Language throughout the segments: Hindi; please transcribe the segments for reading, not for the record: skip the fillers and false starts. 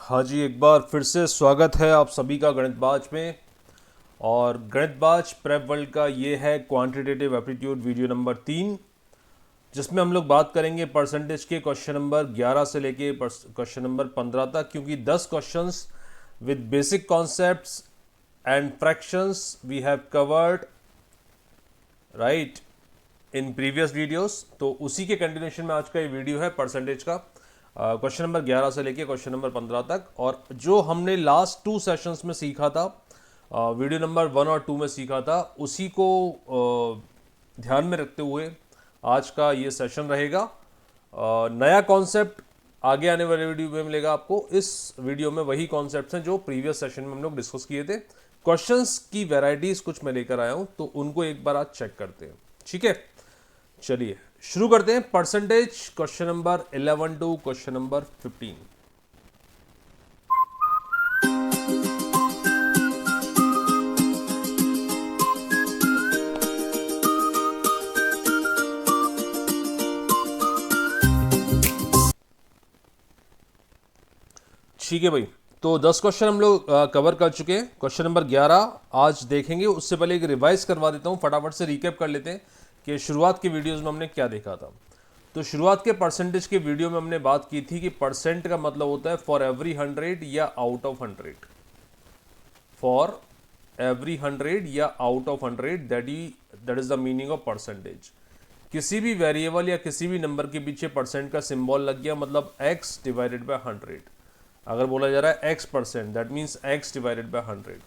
हाँ जी, एक बार फिर से स्वागत है आप सभी का गणित बाज में। और गणित बाज प्रेप वर्ल्ड का ये है क्वांटिटेटिव एप्टीट्यूड वीडियो नंबर 3, जिसमें हम लोग बात करेंगे परसेंटेज के क्वेश्चन नंबर 11 से लेके क्वेश्चन नंबर 15 तक, क्योंकि 10 questions with basic concepts and fractions we have covered right in previous videos. तो उसी के कंटिन्यूशन में आज का ये वीडियो है परसेंटेज का, क्वेश्चन नंबर 11 से लेके क्वेश्चन नंबर 15 तक। और जो हमने लास्ट 2 सेशंस में सीखा था, वीडियो नंबर 1 और 2 में सीखा था, उसी को ध्यान में रखते हुए आज का ये सेशन रहेगा। नया कॉन्सेप्ट आगे आने वाले वीडियो में मिलेगा आपको। इस वीडियो में वही कॉन्सेप्ट्स हैं जो प्रीवियस सेशन में हम लोग डिस्कस किए थे। क्वेश्चंस की वैरायटीज कुछ मैं लेकर आया हूं, तो उनको एक बार आज चेक करते हैं। ठीक है, चलिए शुरू करते हैं। Percentage question number 11 to question number 15। ठीक है भाई, तो 10 क्वेश्चन हम लोग कवर कर चुके हैं। क्वेश्चन नंबर 11 आज देखेंगे। उससे पहले एक रिवाइज करवा देता हूं, फटाफट से रिकैप कर लेते हैं कि शुरुआत के वीडियोस में हमने क्या देखा था। तो शुरुआत के परसेंटेज के वीडियो में हमने बात की थी कि परसेंट का मतलब होता है फॉर एवरी 100 या आउट ऑफ 100, फॉर एवरी 100 या out of 100, that is the meaning of percentage. किसी भी वेरिएबल या किसी भी नंबर के पीछे परसेंट का सिंबल लग गया, मतलब x डिवाइडेड बाय 100। अगर बोला जा रहा है x%, that means x divided by 100।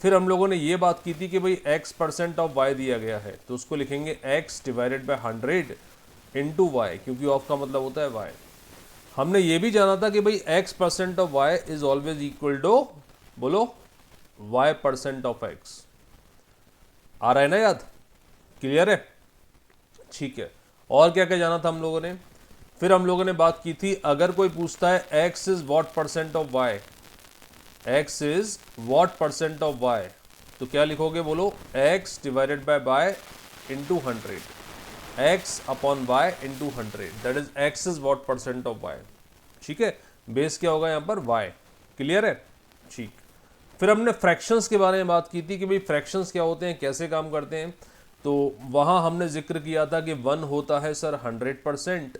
फिर हम लोगों ने ये बात की थी कि भाई x% ऑफ y दिया गया है, तो उसको लिखेंगे x divided by 100 into y, क्योंकि ऑफ का मतलब होता है y। हमने ये भी जाना था कि भाई x% of y is always equal to, बोलो, y% ऑफ x। आ रहा है ना याद? क्लियर है? ठीक है। और क्या क्या जाना था हम लोगों ने? फिर हम लोगों ने बात की थी, अगर कोई पूछता है x is what percent of y, x is what percent of y, तो क्या लिखोगे? बोलो, x divided bye into 100, x upon y into 100, that is x is what percent of y। ठीक है, बेस क्या होगा यहाँ पर? y। क्लियर है? ठीक। फिर हमने फ्रैक्शंस के बारे में बात की थी कि भाई फ्रैक्शंस क्या होते हैं, कैसे काम करते हैं। तो वहाँ हमने जिक्र किया था कि 1 होता है सर 100%,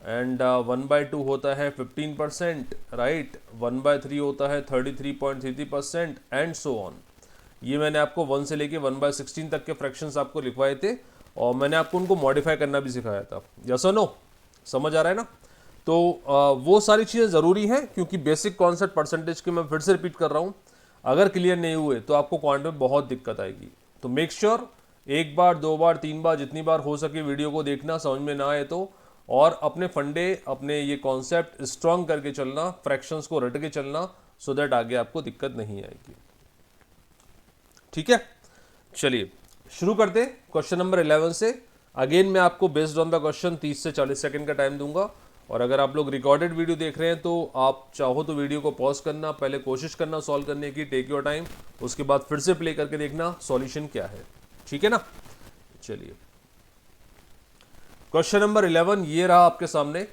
एंड 1/2 होता है 15%, राइट। 1/3 होता है 33.33%, एंड सो ऑन। ये मैंने आपको 1 से लेके 1/16 तक के फ्रैक्शंस आपको लिखवाए थे, और मैंने आपको उनको मॉडिफाई करना भी सिखाया था। यस और नो? समझ आ रहा है ना? तो वो सारी चीज़ें ज़रूरी हैं, क्योंकि बेसिक कॉन्सेप्ट परसेंटेज के मैं फिर से रिपीट कर रहा हूँ। अगर क्लियर नहीं हुए तो आपको क्वांट में बहुत दिक्कत आएगी। तो मेक श्योर एक बार, 2 बार, 3 बार, जितनी बार हो सके वीडियो को देखना, समझ में ना आए तो, और अपने फंडे, अपने ये कॉन्सेप्ट स्ट्रॉन्ग करके चलना, फ्रैक्शंस को रट के चलना, सो दैट आगे आपको दिक्कत नहीं आएगी। ठीक है, चलिए शुरू करते हैं क्वेश्चन नंबर 11 से। अगेन मैं आपको बेस्ड ऑन द क्वेश्चन 30 से 40 सेकंड का टाइम दूंगा, और अगर आप लोग रिकॉर्डेड वीडियो देख रहे हैं तो आप चाहो तो वीडियो को पॉज करना, पहले कोशिश करना सॉल्व करने की, टेक योर टाइम, उसके बाद फिर से प्ले करके देखना सॉल्यूशन क्या है। ठीक है ना? चलिए, क्वेश्चन नंबर 11 ये रहा आपके सामने।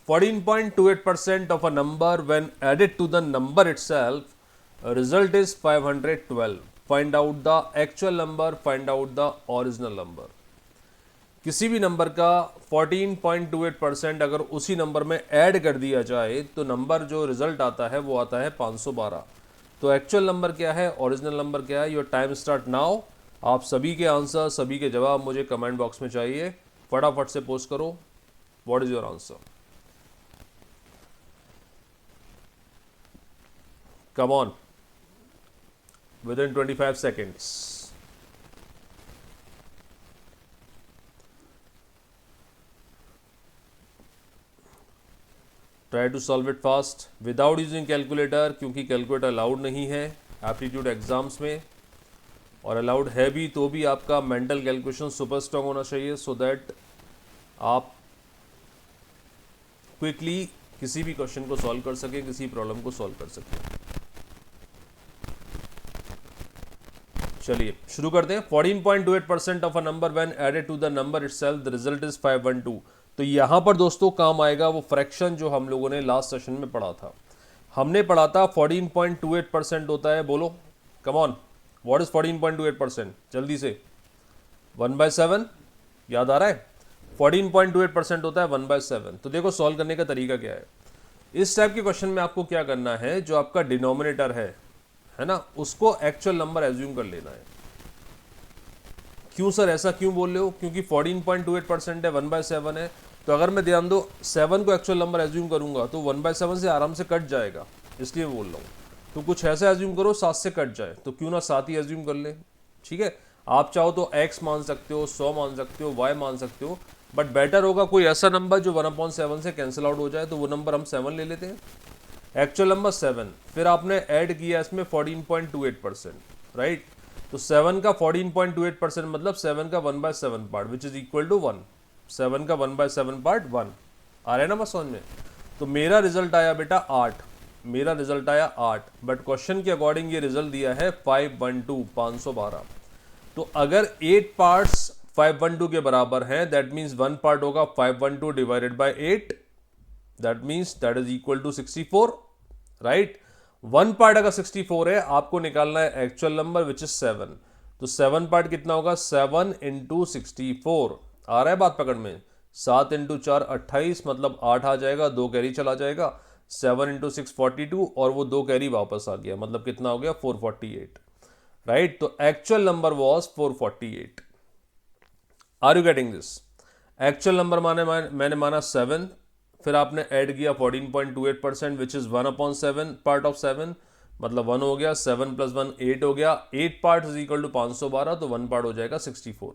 14.28% of a number when added to the number itself result is 512। Find out the actual number, find out the original number. किसी भी नंबर का 14.28% अगर उसी नंबर में ऐड कर दिया जाए तो नंबर जो रिजल्ट आता है वो आता है 512। तो एक्चुअल नंबर क्या है, ओरिजिनल नंबर क्या है? Your time start now. आप सभी के आंसर, सभी के जवाब मुझे कमेंट बॉक्स में चाहिए। फटाफट से पोस्ट करो, what is your answer? Come on, within 25 seconds. Try to solve it fast without using calculator, क्योंकि कैलकुलेटर अलाउड नहीं है एप्टीट्यूड एग्जाम्स में, और अलाउड है भी तो भी आपका मेंटल कैलकुलेशन सुपर स्ट्रांग होना चाहिए, सो दैट आप क्विकली किसी भी क्वेश्चन को सॉल्व कर सकें, किसी प्रॉब्लम को सॉल्व कर सकें। चलिए शुरू करते हैं। 14.28% of a number when added to the number itself the result is 512। तो यहां पर दोस्तों काम आएगा वो फ्रैक्शन जो हम लोगों ने लास्ट सेशन में पढ़ा था। हमने पढ़ा था 14.28% होता है, बोलो कम ऑन, व्हाट इज 14.28%, जल्दी से। 1/7 याद आ रहा है, 14.28% होता है 1/7। तो देखो सॉल्व करने का तरीका क्या है। इस टाइप के क्वेश्चन में आपको क्या करना है, जो आपका डिनोमिनेटर है ना, उसको एक्चुअल नंबर एज्यूम कर लेना है। क्यों सर ऐसा क्यों बोल रहे हो, क्योंकि 14.28% है, 1/7 है, तो अगर मैं ध्यान दो 7 को एक्चुअल नंबर एज्यूम करूंगा तो 1/7 से आराम से कट जाएगा, इसलिए बोल रहा हूँ। तो कुछ ऐसा एज्यूम करो 7 से कट जाए, तो क्यों ना 7 ही एज्यूम कर ले, ठीक है। आप चाहो तो x मान सकते हो, 100 मान सकते हो, y मान सकते हो, बट बेटर होगा कोई ऐसा नंबर जो 1/7 से कैंसिल आउट हो जाए, तो वो नंबर हम 7 ले लेते हैं। एक्चुअल नंबर 7, फिर आपने ऐड किया इसमें 14.28%, राइट। तो 7 का 14.28% मतलब 7 का 1/7 part which is equal to 1। 7 का 1/7 पार्ट 1 आ रहा है ना बस समझ में। तो मेरा रिजल्ट आया बेटा 8, मेरा रिजल्ट आया 8, बट क्वेश्चन के अकॉर्डिंग ये रिजल्ट दिया है 512 तो अगर 8 पार्ट्स 512 के बराबर हैं, दैट मीन्स 1 पार्ट होगा 512 divided by 8, that means that is equal to 64, right. 1 part अगर 64 है, आपको निकालना है एक्चुअल नंबर विच इज 7। तो 7 पार्ट कितना होगा, 7 इंटू 64, आ रहा है बात पकड़ में। 7 इंटू 4 28, मतलब 8 आ जाएगा, 2 कैरी चला जाएगा। 7 इंटू 6 42, और वो 2 कैरी वापस आ गया, मतलब कितना हो गया 448, राइट। तो actual number was 448। Are you getting this. Actual number मैंने माना 7, फिर आपने ऐड किया 14.28% विच इज 1/7 पार्ट ऑफ 7, मतलब 1 हो गया, 7 + 1 8 हो गया, 8 पार्ट इज इक्वल टू 512, तो 1 पार्ट हो जाएगा 64।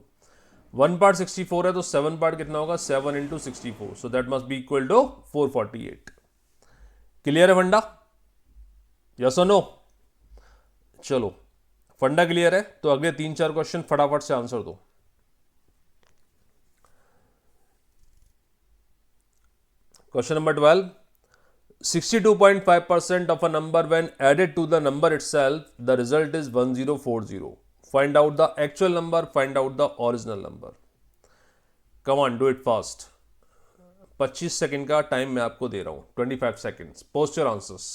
1 पार्ट 64 है तो 7 पार्ट कितना होगा, 7 into 64, so that must be equal to 448। Clear है फंडा, यस और नो। चलो फंडा क्लियर है, तो अगले 3-4 क्वेश्चन फटाफट से आंसर दो। Question number 12, 62.5% of a number when added to the number itself, the result is 1040. Find out the actual number, find out the original number. Come on, do it fast. 25 second का टाइम मैं आपको दे रहा हूं, 25 seconds, post your answers.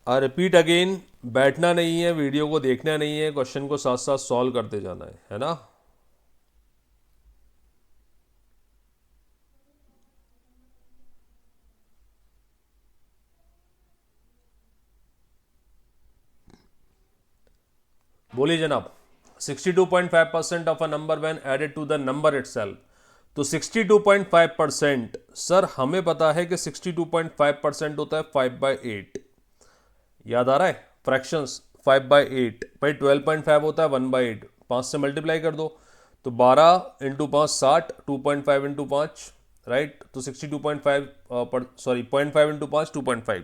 Repeat again, बैठना नहीं है, वीडियो को देखना नहीं है, क्वेश्चन को साथ साथ सॉल्व करते जाना है ना। बोलिए जनाब। 62.5% of a number when added to the number itself. तो 62.5%, सर हमें पता है कि 62.5% होता है 5/8, याद आ रहा है, फ्रैक्शंस 5/8 भाई, 12.5 होता है 1/8, 5 से मल्टीप्लाई कर दो, तो 12 इंटू 5 60, 2.5 इंटू 5, राइट। तो 62.5 सॉरी 0.5 इंटू 5 2.5,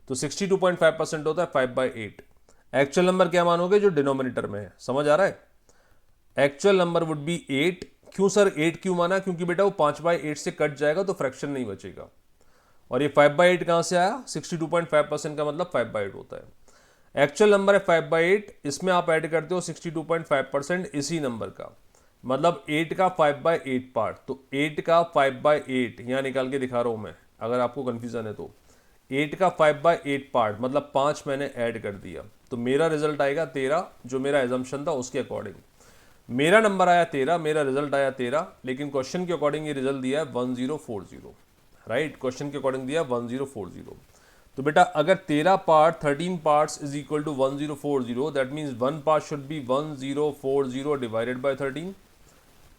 तो 62.5% होता है 5/8। एक्चुअल नंबर क्या मानोगे, जो डिनोमिनेटर में है, समझ आ रहा है। Actual number would be 8। क्यों सर 8 क्यों माना, क्योंकि बेटा वो 5/8 से कट जाएगा तो फ्रैक्शन नहीं बचेगा, और ये 5/8 कहां से आया, 62.5% का मतलब 5/8 होता है। एक्चुअल नंबर है 5/8, इसमें आप ऐड करते हो 62.5% इसी नंबर का, मतलब 8 का 5/8 पार्ट, तो 8 का 5/8 यहां निकाल के दिखा रहा हूं मैं, अगर आपको कंफ्यूजन है तो 8 का 5/8 पार्ट मतलब 5 मैंने ऐड कर दिया, तो मेरा रिजल्ट आएगा 13, जो मेरा एजम्पशन था उसके अकॉर्डिंग। मेरा नंबर आया 13, मेरा रिजल्ट आया 13, लेकिन क्वेश्चन के अकॉर्डिंग ये रिजल्ट दिया है 1040, राइट। क्वेश्चन के अकॉर्डिंग दिया 1040। तो बेटा अगर 13 part 13 parts is equal to 1040, that means 1 part should be 1040 divided by 13,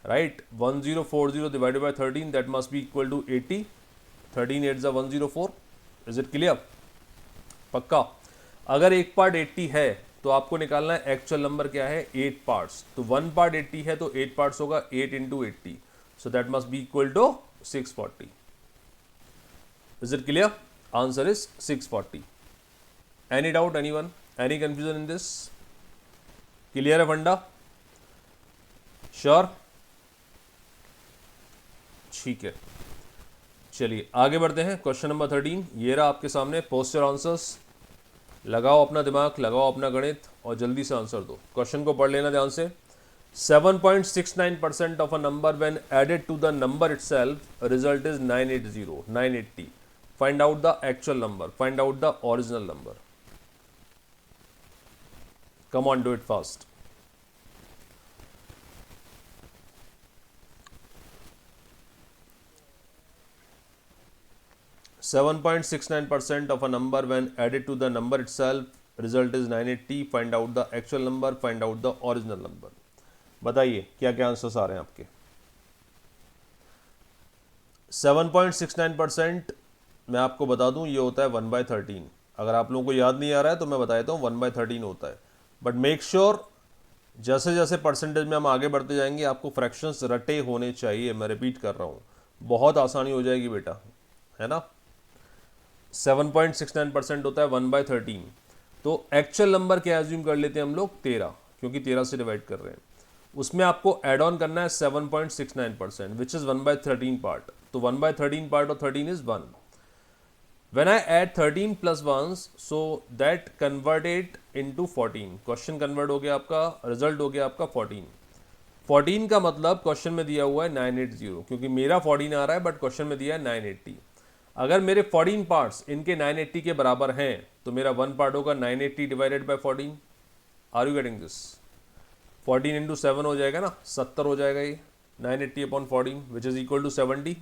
right. 1040 divided by 13, that must be equal to 80। 13 8 जा 104। इज इट क्लियर, पक्का। अगर एक पार्ट 80 है तो आपको निकालना है एक्चुअल नंबर क्या है, 8 पार्ट्स। तो 1 पार्ट 80 है तो 8 पार्ट्स होगा 8 into 80, so that must be equal to 640। Is it clear, answer is 640। Any doubt, anyone, any confusion in this, clear है फंडा, श्योर, ठीक है। चलिए आगे बढ़ते हैं, क्वेश्चन नंबर 13 ये रहा आपके सामने। पोस्ट योर आंसर्स, लगाओ अपना दिमाग, लगाओ अपना गणित और जल्दी से आंसर दो। क्वेश्चन को पढ़ लेना ध्यान से। 7.69% of a number when added to the number itself, result is 980, 980. Find out the actual number, find out the original number. Come on, do it fast. %7.69% of a number when added to the number itself, result is 980. Find out the actual number, find out the original number. बताइए क्या क्या आंसर्स आ रहे हैं आपके। 7.69% मैं आपको बता दूं ये होता है 1/13। अगर आप लोगों को याद नहीं आ रहा है तो मैं बता देता हूँ 1/13 होता है। बट मेक श्योर जैसे जैसे परसेंटेज में हम आगे बढ़ते जाएंगे आपको फ्रैक्शंस रटे होने चाहिए। मैं रिपीट कर रहा हूँ, बहुत आसानी हो जाएगी बेटा, है ना। 7.69% होता है 1/13। तो एक्चुअल नंबर क्या एज्यूम कर लेते हैं हम लोग, 13, क्योंकि 13 से डिवाइड कर रहे हैं। उसमें आपको एड ऑन करना है 7.69%, विच इज 1/13 पार्ट। तो 1/13 part of 13 is 1। When I add 13 plus 1s, so that converted into 14. Question convert हो गया आपका, रिजल्ट हो गया आपका 14। 14 का मतलब क्वेश्चन में दिया हुआ है 980, क्योंकि मेरा 14 आ रहा है बट क्वेश्चन में दिया है 980। अगर मेरे 14 पार्ट्स इनके 980 के बराबर हैं तो मेरा 1 पार्ट होगा 980 divided by 14। Are you getting this? 14 into 7 हो जाएगा ना, 70 हो जाएगा ये 980 upon 14 which is equal to 70।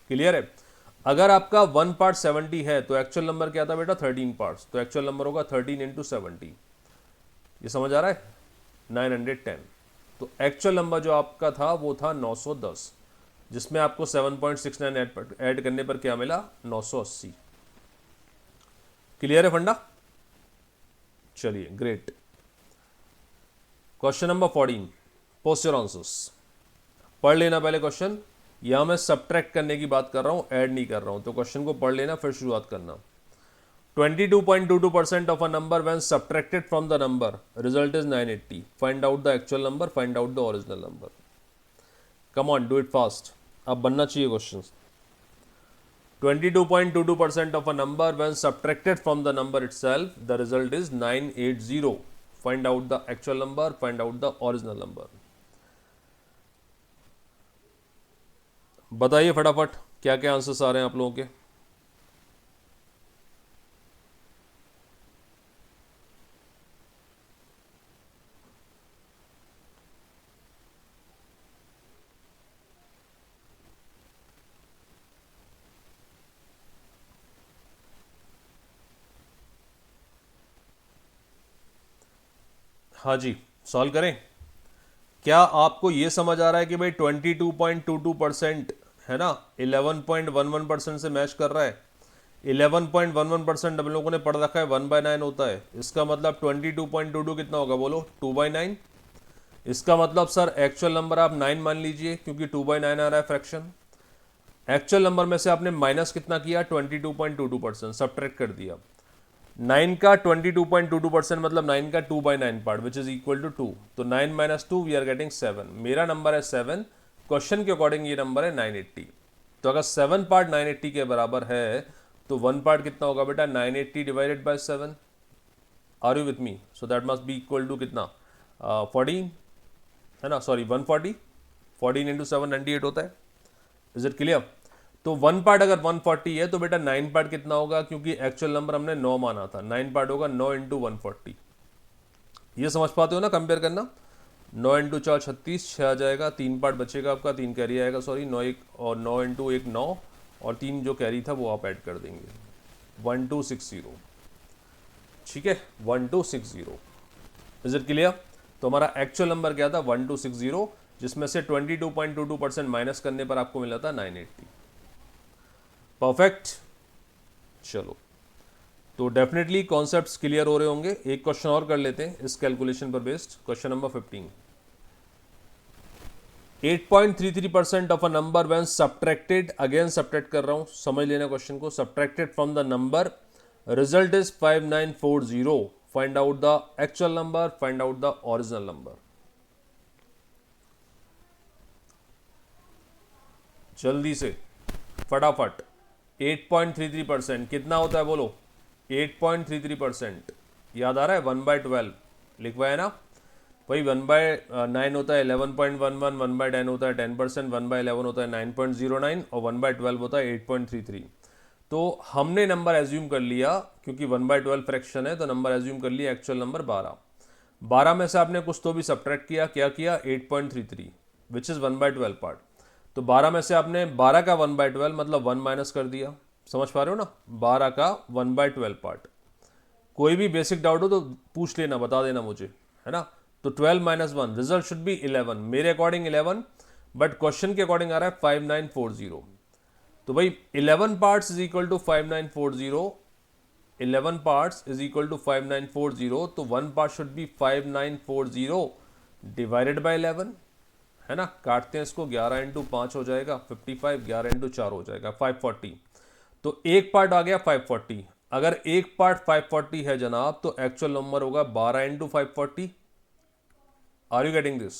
Clear है? अगर आपका 1 पार्ट 70 है तो एक्चुअल नंबर क्या था बेटा, 13 पार्ट्स, तो एक्चुअल नंबर होगा 13 इंटू 70। ये समझ आ रहा है? 910। तो एक्चुअल नंबर जो आपका था वो था 910, जिसमें आपको 7.69 ऐड करने पर क्या मिला, 980। क्लियर है फंडा? चलिए great. Question number 14, post your answers. पढ़ लेना पहले क्वेश्चन। यहां मैं सब्ट्रैक्ट करने की बात कर रहा हूं, ऐड नहीं कर रहा हूं, तो क्वेश्चन को पढ़ लेना फिर शुरुआत करना। 22.22% of a number when subtracted from the number, result is 980। Find out the actual number, find out the original number. Come on, do it fast. अब बनना चाहिए question. 22.22% of a number when subtracted from the number itself, the result is 980। Find out the actual number, find out the original number. बताइए फटाफट क्या क्या आंसर्स आ रहे हैं आप लोगों के। हाँ जी, सॉल्व करें। क्या आपको ये समझ आ रहा है कि भाई 22.22% है ना, 11.11% से मैच कर रहा है। 11.11% हम लोगों ने पढ़ रखा है 1/9 होता है। इसका मतलब 22.22 कितना होगा बोलो, 2/9। इसका मतलब सर एक्चुअल नंबर आप 9 मान लीजिए, क्योंकि 2/9 आ रहा है फ्रैक्शन। एक्चुअल नंबर में से आपने माइनस कितना किया, 22.22%, सब्ट्रैक्ट कर दिया। 9 का 22.22% मतलब 9 का 2/9 part which is equal to 2। तो 9 - 2 वी आर गेटिंग 7। मेरा नंबर है 7, क्वेश्चन के अकॉर्डिंग ये नंबर है 980। तो अगर 7 पार्ट 980 के बराबर है तो 1 पार्ट कितना होगा बेटा, 980 divided by 7। Are you with me? So that must be equal to कितना, 14 है ना, सॉरी 140। 14 इंटू 7 98 होता है। Is it clear? तो 1 पार्ट अगर 140 है तो बेटा 9 पार्ट कितना होगा, क्योंकि एक्चुअल नंबर हमने 9 माना था। 9 पार्ट होगा 9 इंटू 140। ये समझ पाते हो ना, कंपेयर करना। 9 इंटू 4 36, 6 आ जाएगा। 3 पार्ट बचेगा आपका, 3 कैरी आएगा, सॉरी 9 1 और 9 इंटू 1 9 और 3 जो कैरी था वो आप ऐड कर देंगे, 1260। ठीक है, 1260। Is it clear? तो हमारा एक्चुअल नंबर क्या था, 1260, जिसमें से 22.22% माइनस करने पर आपको मिला था 980। परफेक्ट। चलो, तो डेफिनेटली कॉन्सेप्ट्स क्लियर हो रहे होंगे। एक क्वेश्चन और कर लेते हैं इस कैलकुलेशन पर based. Question number 15, 8.33% of a number when subtracted, again subtract कर रहा हूं, समझ लेना क्वेश्चन को। Subtracted from the number, result is 5940। Find out the actual number, find out the original number. जल्दी से फटाफट। 8.33% कितना होता है बोलो, 8.33%। याद आ रहा है, 1/12 लिखवाया ना। वही 1/9 होता है 11.11, 1/10 होता है 10%, 1/11 होता है 9.09 और 1/12 होता है 8.33। तो हमने नंबर एज्यूम कर लिया, क्योंकि 1/12 फ्रैक्शन है तो नंबर एज्यूम कर लिया एक्चुअल नंबर 12 में से आपने कुछ तो भी सब्ट्रैक्ट किया, क्या किया 8.33 विच इज़ 1/12 पार्ट। तो 12 में से आपने 12 का 1/12 मतलब 1 माइनस कर दिया, समझ पा रहे हो ना, 12 का 1/12 पार्ट। कोई भी बेसिक डाउट हो तो पूछ लेना, बता देना मुझे, है ना। तो 12 माइनस 1 रिजल्ट शुड बी 11, मेरे अकॉर्डिंग 11, बट क्वेश्चन के अकॉर्डिंग आ रहा है 5940। तो भाई 11 parts is equal to 5940, 11 parts is equal to 5940, तो 1 part should be 5940 divided by 11, है ना। काटते हैं इसको, 11 इंटू 5 हो जाएगा 55, 11 इंटू 4 हो जाएगा 540। तो एक पार्ट आ गया 540। अगर एक पार्ट 540 है जनाब तो एक्चुअल नंबर होगा 12 into 540। Are you getting this?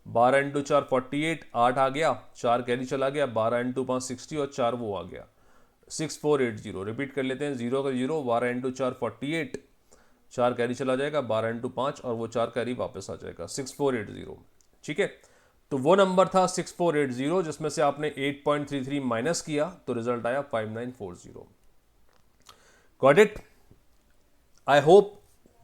12 into 4 48, 8 आ गया, 4 कैरी चला गया, 12 इंटू 5 60 और 4 वो आ गया 6480। रिपीट कर लेते हैं, 0 का 0, 12 इंटू 4 48, 4 कैरी चला जाएगा, 12 इंटू 5 और वो 4 कैरी वापस आ जाएगा 6480। ठीक है, तो वो नंबर था 6480, जिसमें से आपने 8.33 माइनस किया तो रिजल्ट आया 5940। Got it? आई होप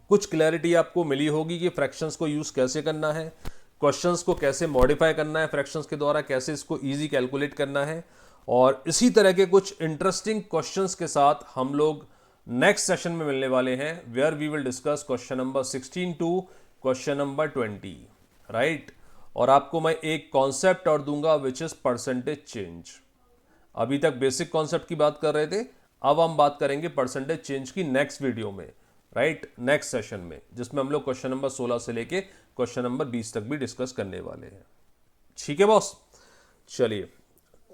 कुछ क्लैरिटी आपको मिली होगी कि फ्रैक्शंस को यूज कैसे करना है, क्वेश्चंस को कैसे मॉडिफाई करना है फ्रैक्शंस के द्वारा, कैसे इसको इजी कैलकुलेट करना है। और इसी तरह के कुछ इंटरेस्टिंग क्वेश्चंस के साथ हम लोग नेक्स्ट सेशन में मिलने वाले हैं, where we will discuss question number 16 to question number 20, right. और आपको मैं एक कॉन्सेप्ट और दूंगा विच इज परसेंटेज चेंज। अभी तक बेसिक कॉन्सेप्ट की बात कर रहे थे, अब हम बात करेंगे परसेंटेज चेंज की नेक्स्ट वीडियो में, राइट, नेक्स्ट सेशन में, जिसमें हम लोग क्वेश्चन नंबर 16 से लेके क्वेश्चन नंबर 20 तक भी डिस्कस करने वाले हैं। ठीक है बॉस, चलिए,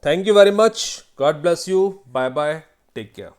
thank you very much, God bless you, bye bye, take care.